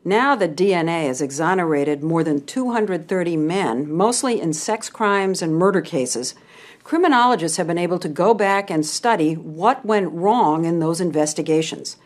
Now that DNA has exonerated more than 230 men, mostly in sex crimes and murder cases, criminologists have been able to go back and study what went wrong in those investigations.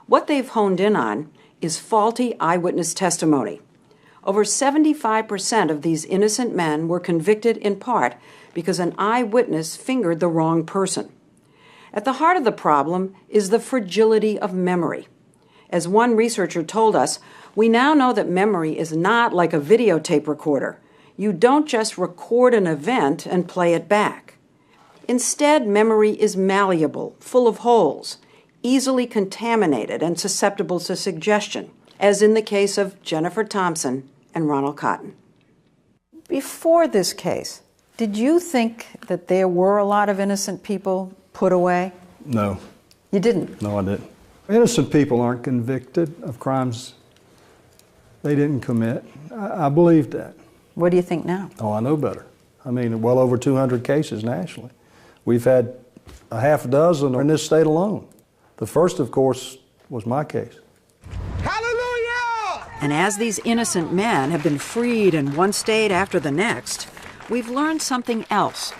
What they've honed in on is faulty eyewitness testimony. Over 75% of these innocent men were convicted in part because an eyewitness fingered the wrong person. At the heart of the problem is the fragility of memory. As one researcher told us, we now know that memory is not like a videotape recorder. You don't just record an event and play it back. Instead, memory is malleable, full of holes, easily contaminated and susceptible to suggestion, as in the case of Jennifer Thompson and Ronald Cotton. Before this case, did you think that there were a lot of innocent people put away? No. You didn't? No, I didn't. Innocent people aren't convicted of crimes they didn't commit. I believed that. What do you think now? Oh, I know better. I mean, well over 200 cases nationally. We've had a half dozen in this state alone. The first, of course, was my case. Hallelujah! And as these innocent men have been freed in one state after the next, we've learned something else,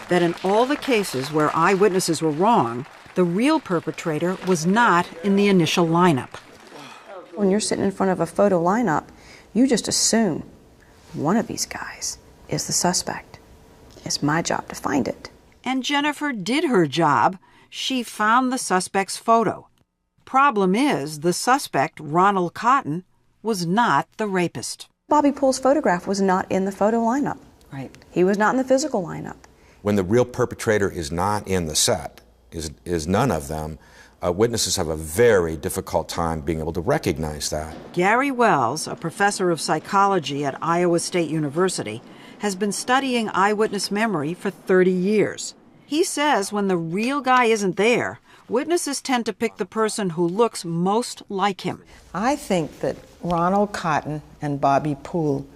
that in all the cases where eyewitnesses were wrong, the real perpetrator was not in the initial lineup. When you're sitting in front of a photo lineup, you just assume one of these guys is the suspect. It's my job to find it. And Jennifer did her job. She found the suspect's photo. Problem is, the suspect, Ronald Cotton, was not the rapist. Bobby Poole's photograph was not in the photo lineup. Right. He was not in the physical lineup. When the real perpetrator is not in the set, is none of them, witnesses have a very difficult time being able to recognize that. Gary Wells, a professor of psychology at Iowa State University, has been studying eyewitness memory for 30 years. He says when the real guy isn't there, witnesses tend to pick the person who looks most like him. I think that Ronald Cotton and Bobby Poole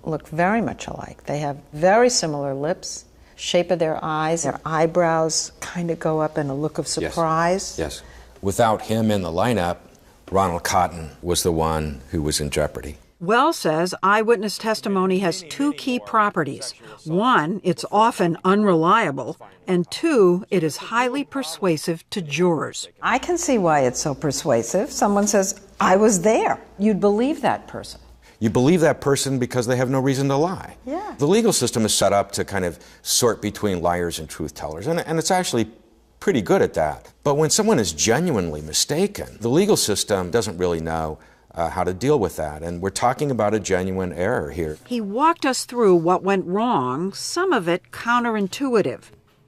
look very much alike. They have very similar lips, shape of their eyes, their eyebrows kind of go up in a look of surprise. Yes. Without him in the lineup, Ronald Cotton was the one who was in jeopardy. Wells says eyewitness testimony has two key properties. One, it's often unreliable, and two, it is highly persuasive to jurors. I can see why it's so persuasive. Someone says, I was there. You'd believe that person. You believe that person because they have no reason to lie. Yeah. The legal system is set up to kind of sort between liars and truth tellers, and it's actually pretty good at that. But when someone is genuinely mistaken, the legal system doesn't really know how to deal with that, and we're talking about a genuine error here. He walked us through what went wrong, some of it counterintuitive.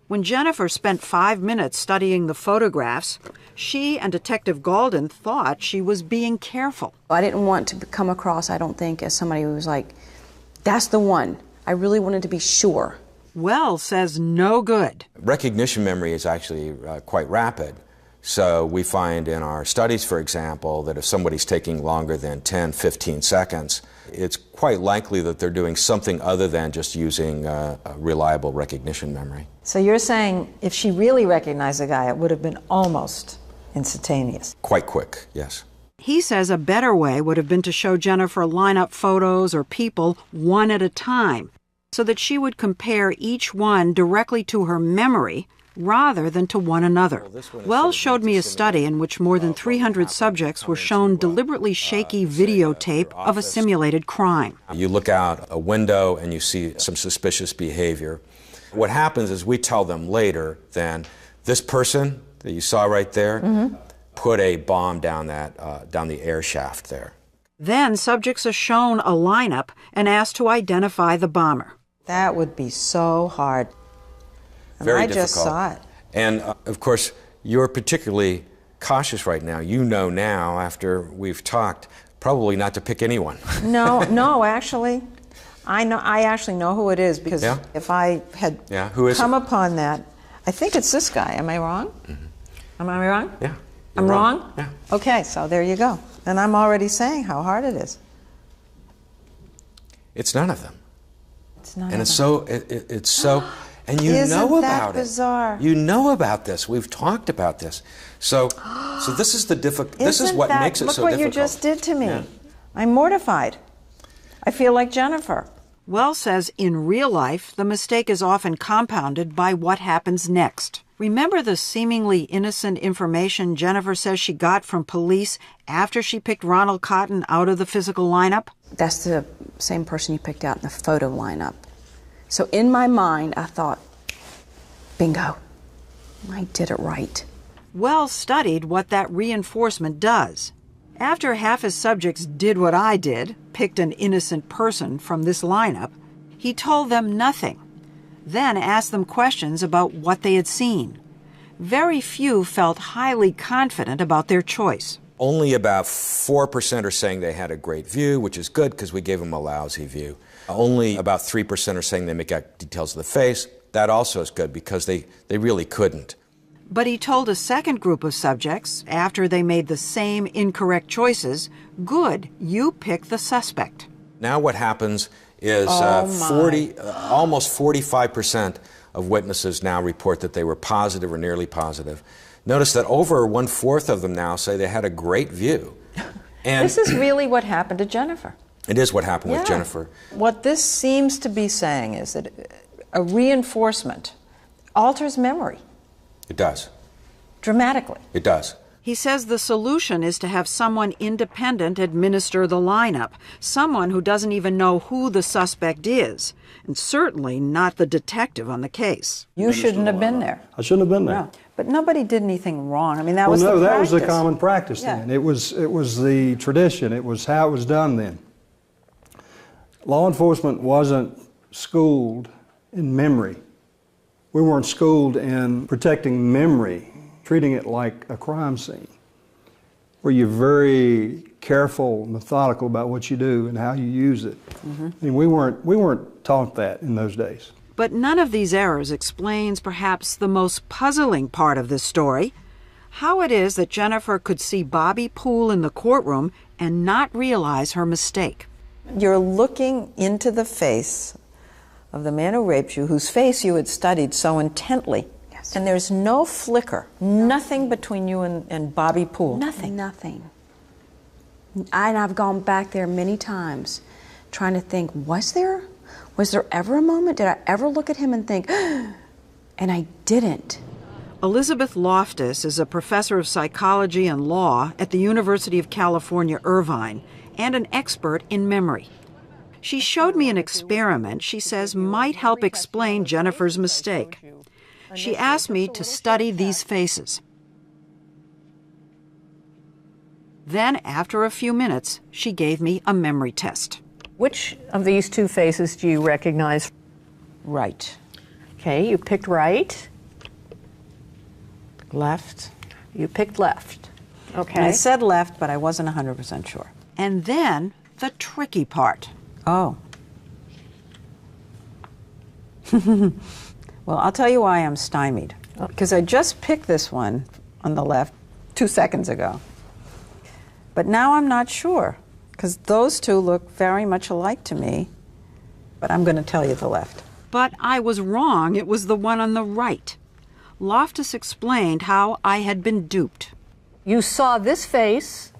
When Jennifer spent 5 minutes studying the photographs, she and Detective Galden thought she was being careful. I didn't want to come across, I don't think, as somebody who was like, that's the one. I really wanted to be sure. Wells says no good. Recognition memory is actually quite rapid. So we find in our studies, for example, that if somebody's taking longer than 10, 15 seconds, it's quite likely that they're doing something other than just using a reliable recognition memory. So you're saying if she really recognized the guy, it would have been almost instantaneous. Quite quick, yes. He says a better way would have been to show Jennifer lineup photos or people one at a time, so that she would compare each one directly to her memory rather than to one another. Wells showed me a study in which more than 300 subjects were shown deliberately shaky videotape of a simulated crime. You look out a window and you see some suspicious behavior. What happens is we tell them later then, this person that you saw right there put a bomb down the air shaft there. Then subjects are shown a lineup and asked to identify the bomber. That would be so hard. And Very I difficult. just saw it. And of course, you're particularly cautious right now. You know now, after we've talked, probably not to pick anyone. No, actually, I actually know who it is, because if I had come upon that, I think it's this guy. Am I wrong? Am I wrong? Yeah. I'm wrong? Yeah. Okay, so there you go. And I'm already saying how hard it is. It's none of them. It's none and of it's them. it's so, and you Isn't know that about bizarre? it. You know about this. We've talked about this. So this is the this is what makes it so difficult. Look what you just did to me. Yeah. I'm mortified. I feel like Jennifer. Wells says in real life, the mistake is often compounded by what happens next. Remember the seemingly innocent information Jennifer says she got from police after she picked Ronald Cotton out of the physical lineup? That's the same person you picked out in the photo lineup. So in my mind, I thought, bingo, I did it right. Wells studied what that reinforcement does. After half his subjects did what I did, picked an innocent person from this lineup, he told them nothing, then asked them questions about what they had seen. Very few felt highly confident about their choice. Only about 4% are saying they had a great view, which is good because we gave them a lousy view. Only about 3% are saying they make out details of the face. That also is good because they really couldn't. But he told a second group of subjects, after they made the same incorrect choices, good, you pick the suspect. Now what happens is almost 45% of witnesses now report that they were positive or nearly positive. Notice that over 1/4 of them now say they had a great view. And This is really what happened to Jennifer. it is what happened with Jennifer. What this seems to be saying is that a reinforcement alters memory It does. dramatically. It does. He says the solution is to have someone independent administer the lineup, someone who doesn't even know who the suspect is, and certainly not the detective on the case. You shouldn't have been there. I shouldn't have been there. No, but nobody did anything wrong. I mean, that Well, was no, the that practice. was the common practice Yeah. then. It was the tradition. It was how it was done then. Law enforcement wasn't schooled in memory. We weren't schooled in protecting memory, treating it like a crime scene, where you're very careful, methodical about what you do and how you use it. I mean, we weren't taught that in those days. But none of these errors explains perhaps the most puzzling part of this story, how it is that Jennifer could see Bobby Poole in the courtroom and not realize her mistake. You're looking into the face of the man who raped you, whose face you had studied so intently. Yes. And there's no flicker, nothing between you and Bobby Poole. Nothing. And I've gone back there many times trying to think, was there ever a moment? Did I ever look at him and think, and I didn't. Elizabeth Loftus is a professor of psychology and law at the University of California, Irvine, and an expert in memory. She showed me an experiment she says might help explain Jennifer's mistake. She asked me to study these faces. Then, after a few minutes, she gave me a memory test. Which of these two faces do you recognize? Right. Okay, you picked right. Left. You picked left. And I Okay. said left, but I wasn't 100% sure. And then, the tricky part. Oh. Well, I'll tell you why I'm stymied. Because I just picked this one on the left 2 seconds ago. But now I'm not sure, because those two look very much alike to me. But I'm going to tell you the left. But I was wrong. It was the one on the right. Loftus explained how I had been duped. You saw this face,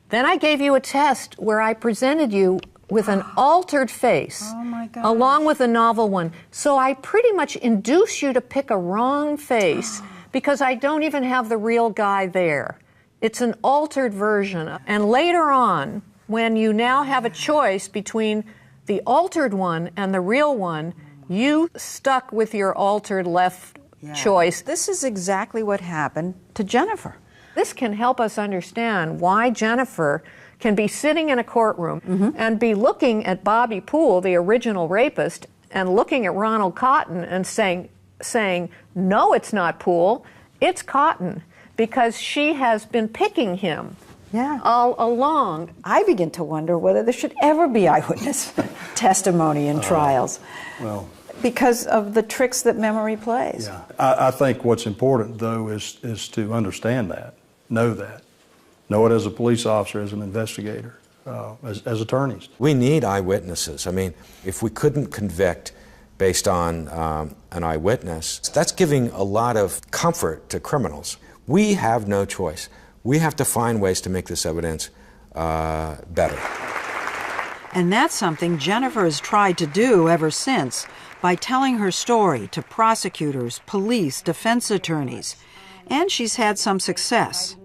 then I gave you a test where I presented you with an altered face, along with a novel one. So I pretty much induce you to pick a wrong face because I don't even have the real guy there. It's an altered version. And later on, when you now have a choice between the altered one and the real one, you stuck with your altered left choice. This is exactly what happened to Jennifer. This can help us understand why Jennifer can be sitting in a courtroom and be looking at Bobby Poole, the original rapist, and looking at Ronald Cotton and saying, no, it's not Poole, it's Cotton, because she has been picking him all along. I begin to wonder whether there should ever be eyewitness testimony in trials. Well, Because of the tricks that memory plays. yeah. I think what's important, though, is to understand that, know that. Know it as a police officer, as an investigator, as attorneys. We need eyewitnesses. I mean, if we couldn't convict based on an eyewitness, that's giving a lot of comfort to criminals. We have no choice. We have to find ways to make this evidence better. And that's something Jennifer has tried to do ever since by telling her story to prosecutors, police, defense attorneys. And she's had some success.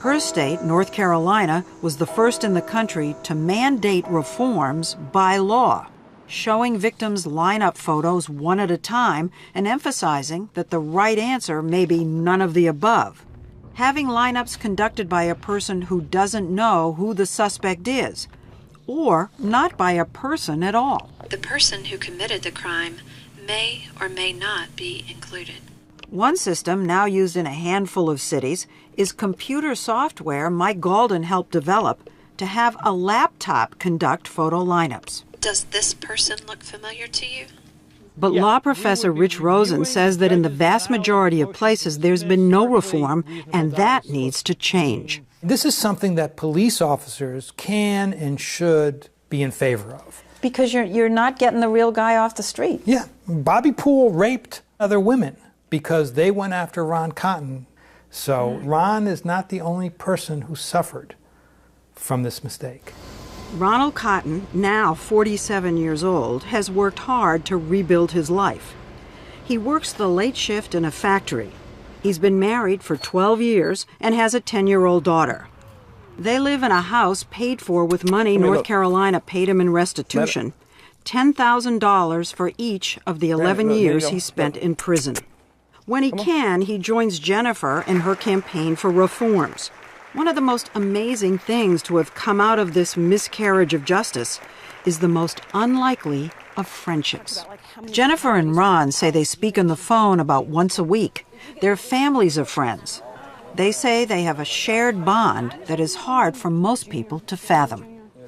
Her state, North Carolina, was the first in the country to mandate reforms by law, showing victims lineup photos one at a time and emphasizing that the right answer may be none of the above. Having lineups conducted by a person who doesn't know who the suspect is, or not by a person at all. The person who committed the crime may or may not be included. One system now used in a handful of cities is computer software Mike Galden helped develop to have a laptop conduct photo lineups. Does this person look familiar to you? But law professor Rich Rosen says that in the vast majority of places there's been no reform, and that needs to change. This is something that police officers can and should be in favor of. Because you're not getting the real guy off the street. Yeah, Bobby Poole raped other women because they went after Ron Cotton. So Ron is not the only person who suffered from this mistake. Ronald Cotton, now 47 years old, has worked hard to rebuild his life. He works the late shift in a factory. He's been married for 12 years and has a 10-year-old daughter. They live in a house paid for with money North Carolina paid him in restitution, $10,000 for each of the 11 years he spent in prison. When he can, he joins Jennifer in her campaign for reforms. One of the most amazing things to have come out of this miscarriage of justice is the most unlikely of friendships. Jennifer and Ron say they speak on the phone about once a week. They're families of friends. They say they have a shared bond that is hard for most people to fathom.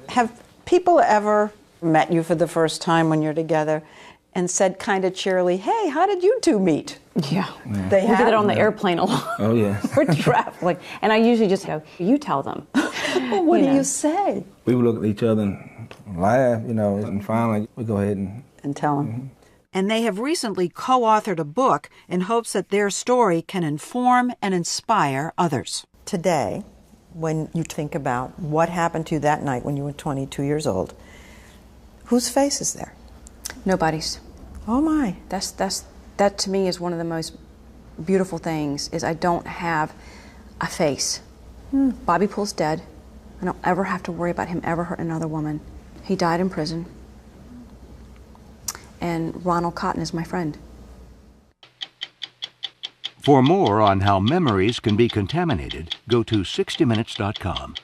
Have people ever met you for the first time when you're together and said kind of cheerily, "Hey, how did you two meet?" Yeah. They We have? did it on the airplane a lot. Oh, yeah. We're traveling. And I usually just go, you tell them. Well, what do you say? We would look at each other and laugh, and finally we go ahead And tell them. And they have recently co-authored a book in hopes that their story can inform and inspire others. Today, when you think about what happened to you that night when you were 22 years old, whose face is there? Nobody's. Oh my. That to me is one of the most beautiful things, is I don't have a face. Bobby Poole's dead. I don't ever have to worry about him ever hurting another woman. He died in prison. And Ronald Cotton is my friend. For more on how memories can be contaminated, go to 60minutes.com.